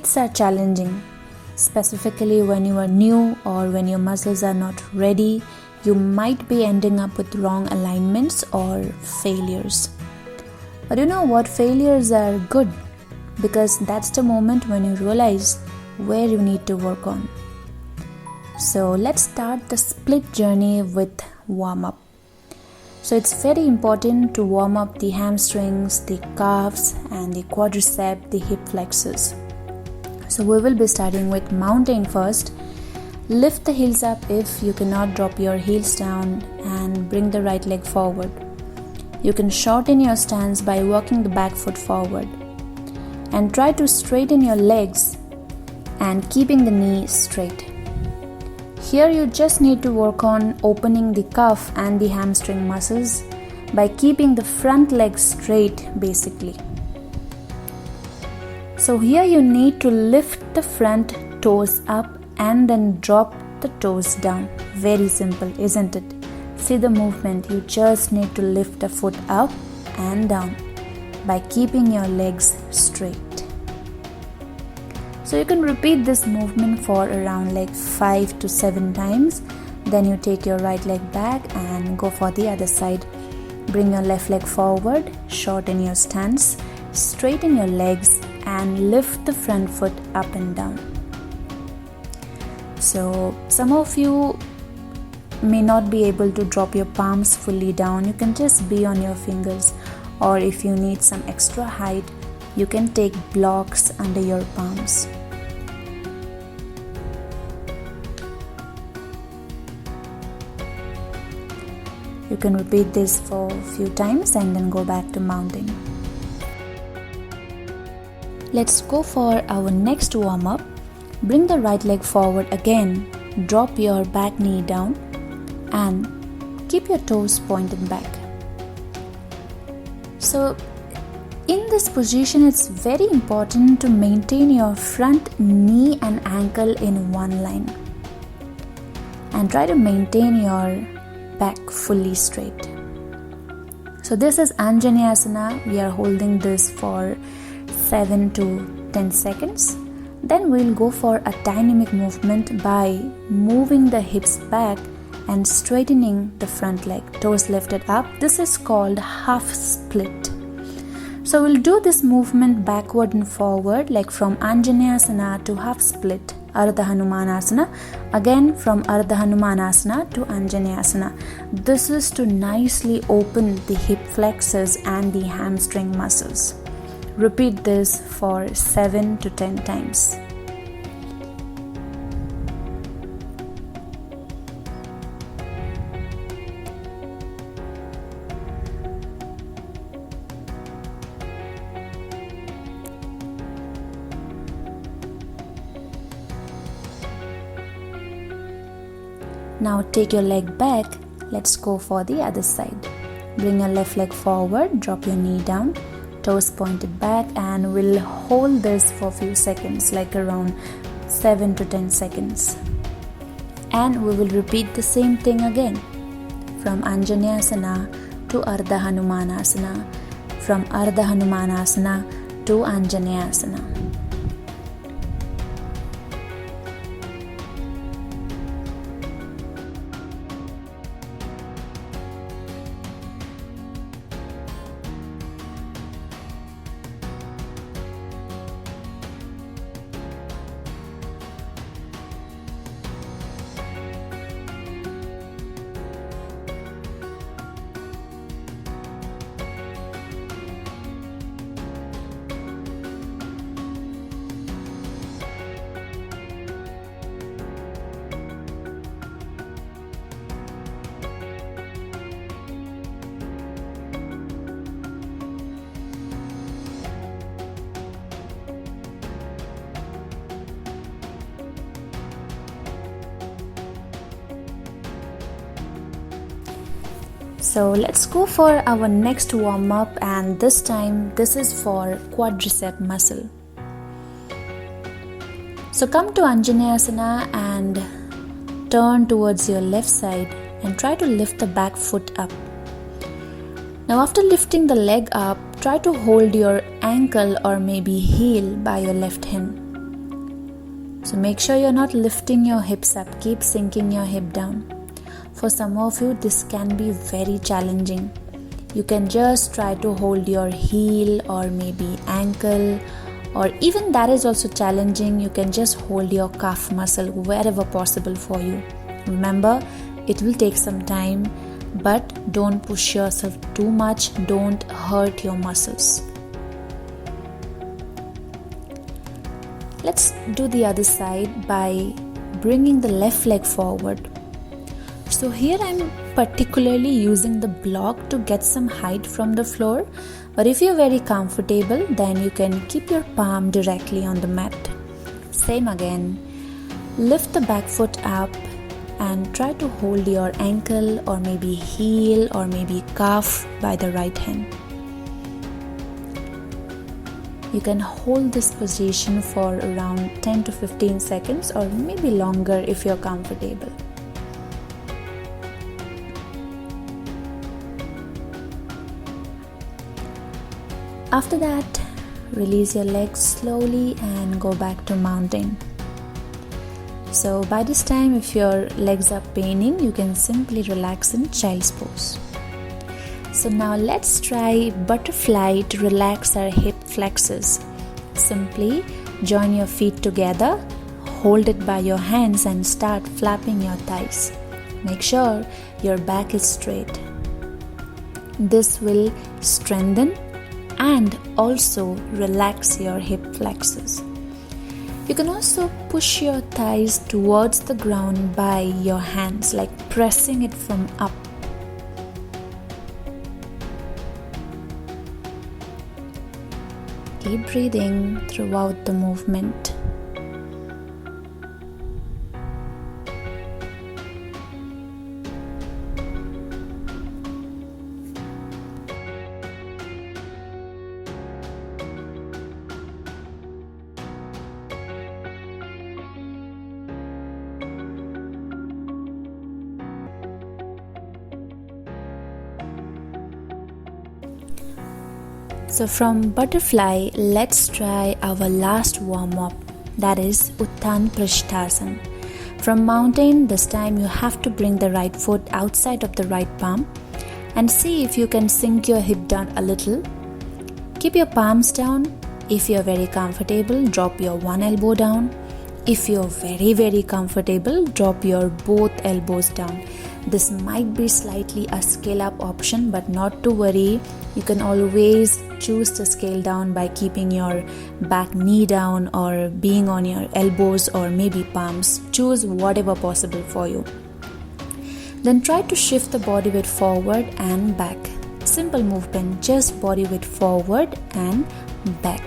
Repeats are challenging, specifically when you are new or when your muscles are not ready. You might be ending up with wrong alignments or failures. But you know what? Failures are good, because that's the moment when you realize where you need to work on. So let's start the split journey with warm-up. So it's very important to warm up the hamstrings, the calves and the quadricep, the hip flexors. So we will be starting with mountain first. Lift the heels up if you cannot, drop your heels down and bring the right leg forward. You can shorten your stance by walking the back foot forward. And try to straighten your legs and keeping the knee straight. Here you just need to work on opening the calf and the hamstring muscles by keeping the front leg straight basically. So here you need to lift the front toes up and then drop the toes down. Very simple, isn't it? See the movement. You just need to lift the foot up and down by keeping your legs straight. So you can repeat this movement for around 5 to 7 times. Then you take your right leg back and go for the other side. Bring your left leg forward, shorten your stance, straighten your legs and lift the front foot up and down. So some of you may not be able to drop your palms fully down. You can just be on your fingers, or if you need some extra height, you can take blocks under your palms. You can repeat this for a few times and then go back to mounting. Let's go for our next warm-up. Bring the right leg forward again. Drop your back knee down and keep your toes pointed back. So in this position, it's very important to maintain your front knee and ankle in one line. And try to maintain your back fully straight. So this is Anjaneyasana. We are holding this for 7 to 10 seconds. Then we'll go for a dynamic movement by moving the hips back and straightening the front leg, toes lifted up. This is called half split. So we'll do this movement backward and forward, like from Anjaneyasana to half split, Ardha Hanumanasana, again from Ardha Hanumanasana to Anjaneyasana. This is to nicely open the hip flexors and the hamstring muscles. Repeat this for 7 to 10 times. Now take your leg back. Let's go for the other side. Bring your left leg forward, drop your knee down, toes pointed back, and we'll hold this for a few seconds, like around 7 to 10 seconds. And we will repeat the same thing again. From Anjaneyasana to Ardha Hanumanasana, from Ardha Hanumanasana to Anjaneyasana. So let's go for our next warm up, and this time this is for quadricep muscle. So come to Anjaneyasana and turn towards your left side and try to lift the back foot up. Now after lifting the leg up, try to hold your ankle or maybe heel by your left hand. So make sure you're not lifting your hips up, keep sinking your hip down. For some of you, this can be very challenging. You can just try to hold your heel or maybe ankle, or even that is also challenging. You can just hold your calf muscle wherever possible for you. Remember, it will take some time, but don't push yourself too much. Don't hurt your muscles. Let's do the other side by bringing the left leg forward. So here I'm particularly using the block to get some height from the floor, but if you're very comfortable, then you can keep your palm directly on the mat. Same again. Lift the back foot up and try to hold your ankle or maybe heel or maybe calf by the right hand. You can hold this position for around 10 to 15 seconds or maybe longer if you're comfortable. After that, release your legs slowly and go back to mountain. So by this time, if your legs are paining, you can simply relax in child's pose. So now let's try butterfly to relax our hip flexors. Simply join your feet together, hold it by your hands and start flapping your thighs. Make sure your back is straight. This will strengthen and also relax your hip flexors. You can also push your thighs towards the ground by your hands, like pressing it from up. Keep breathing throughout the movement. So from butterfly, let's try our last warm-up, that is Uttan Prishthasana. From mountain, this time you have to bring the right foot outside of the right palm and see if you can sink your hip down a little. Keep your palms down. If you're very comfortable, drop your one elbow down. If you're very comfortable, drop your both elbows down. This might be slightly a scale up option, but not to worry. You can always choose to scale down by keeping your back knee down or being on your elbows or maybe palms. Choose whatever possible for you. Then try to shift the body weight forward and back. Simple movement, just body weight forward and back.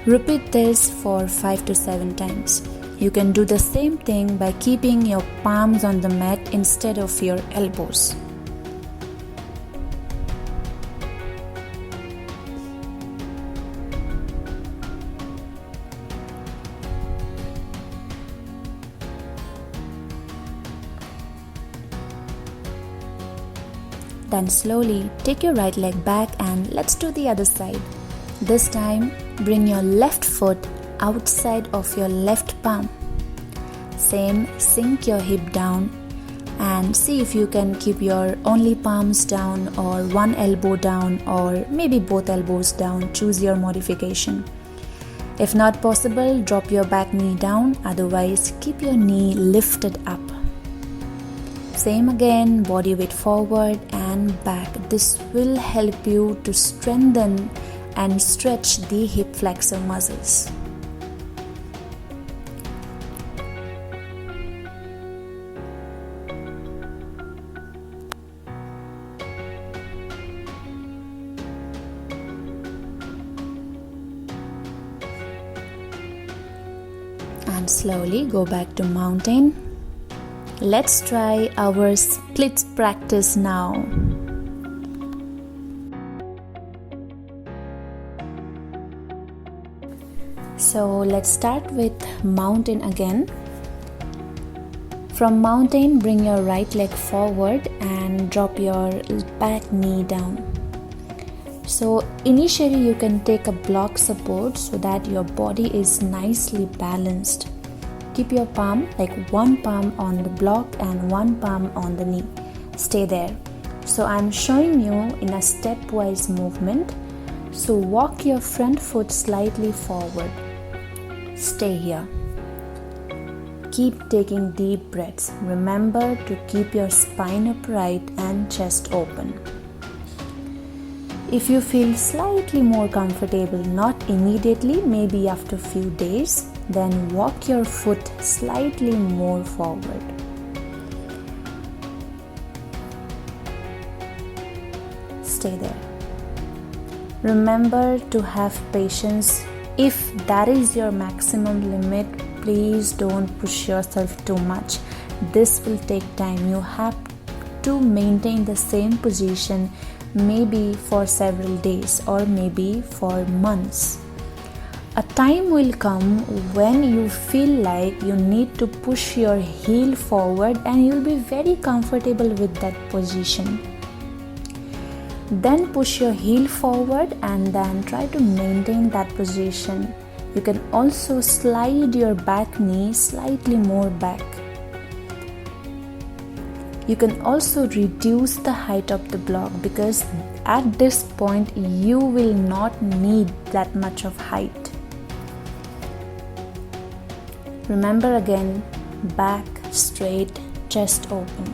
Repeat this for 5 to 7 times. You can do the same thing by keeping your palms on the mat instead of your elbows. Then slowly take your right leg back and let's do the other side. This time, bring your left foot outside of your left palm. Same, sink your hip down and see if you can keep your only palms down or one elbow down or maybe both elbows down. Choose your modification. If not possible, drop your back knee down, otherwise keep your knee lifted up. Same again, body weight forward and back. This will help you to strengthen and stretch the hip flexor muscles. And slowly go back to mountain. Let's try our splits practice now. So let's start with mountain again. From mountain, bring your right leg forward and drop your back knee down. So initially you can take a block support so that your body is nicely balanced. keep your palm, like one palm on the block and one palm on the knee. Stay there. So I'm showing you in a stepwise movement. So walk your front foot slightly forward. Stay here. Keep taking deep breaths. Remember to keep your spine upright and chest open. If you feel slightly more comfortable, not immediately, maybe after a few days, then walk your foot slightly more forward. Stay there. Remember to have patience. If that is your maximum limit, please don't push yourself too much. This will take time. You have to maintain the same position maybe for several days or maybe for months. A time will come when you feel like you need to push your heel forward and you'll be very comfortable with that position. Then push your heel forward and then try to maintain that position. You can also slide your back knee slightly more back. You can also reduce the height of the block because at this point you will not need that much of height. Remember again, back straight, chest open.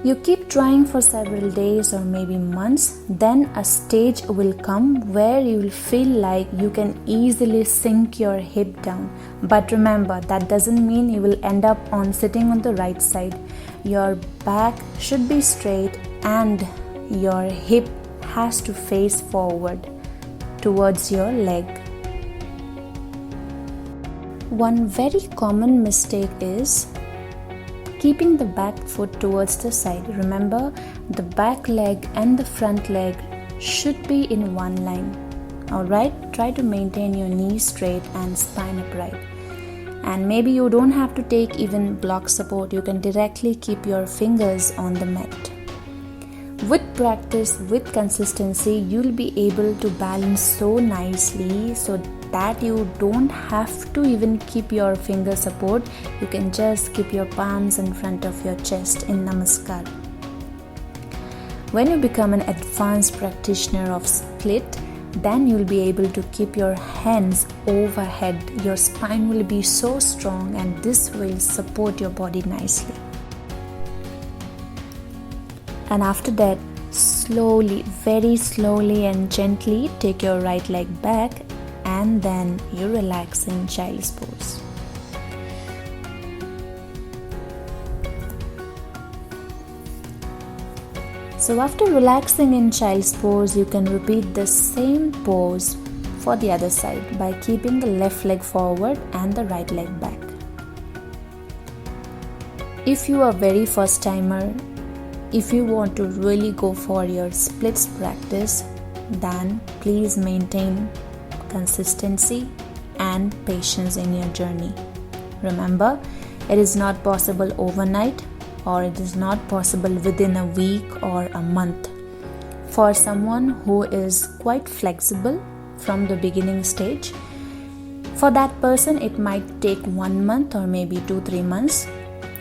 You keep trying for several days or maybe months, then a stage will come where you will feel like you can easily sink your hip down. But remember, that doesn't mean you will end up on sitting on the right side. Your back should be straight and your hip has to face forward towards your leg. One very common mistake is keeping the back foot towards the side. Remember, the back leg and the front leg should be in one line. Alright, try to maintain your knees straight and spine upright. And maybe you don't have to take even block support. You can directly keep your fingers on the mat. With practice, with consistency, you'll be able to balance so nicely so that you don't have to even keep your finger support. You can just keep your palms in front of your chest in Namaskar. When you become an advanced practitioner of split, then you'll be able to keep your hands overhead. Your spine will be so strong and this will support your body nicely. And after that, slowly, very slowly and gently take your right leg back and then you relax in child's pose. So after relaxing in child's pose, you can repeat the same pose for the other side by keeping the left leg forward and the right leg back. If you are very first timer, if you want to really go for your splits practice, then please maintain consistency and patience in your journey. Remember, it is not possible overnight or it is not possible within a week or a month. For someone who is quite flexible from the beginning stage, for that person it might take 1 month or maybe 2-3 months.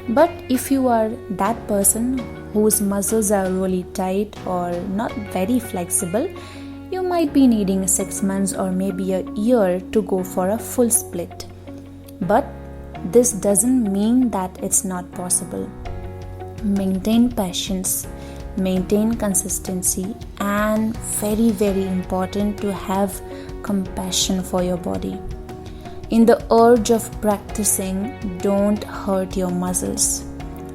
But if you are that person whose muscles are really tight or not very flexible, you might be needing 6 months or maybe a year to go for a full split. But this doesn't mean that it's not possible. Maintain patience, maintain consistency, and very, very important to have compassion for your body. In the urge of practicing, don't hurt your muscles.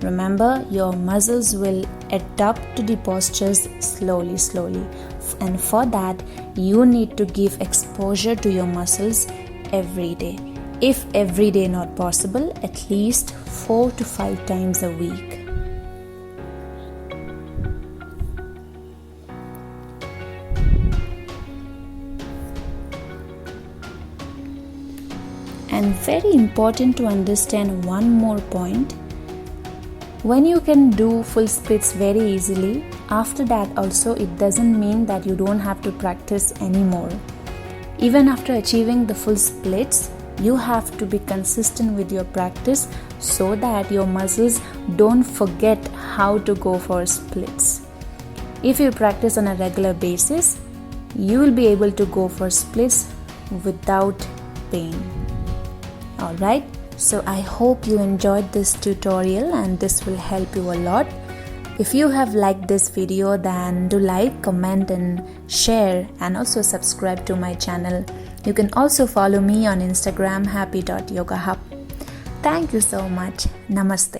Remember, your muscles will adapt to the postures slowly. And for that, you need to give exposure to your muscles every day. If every day not possible, at least 4 to 5 times a week. And very important to understand one more point. When you can do full splits very easily, after that also it doesn't mean that you don't have to practice anymore. Even after achieving the full splits, You have to be consistent with your practice so that your muscles don't forget how to go for splits. If you practice on a regular basis, you will be able to go for splits without pain. Alright, so I hope you enjoyed this tutorial and this will help you a lot. If you have liked this video, then do like, comment and share, and also subscribe to my channel. You can also follow me on Instagram happy.yogahub. Thank you so much. Namaste.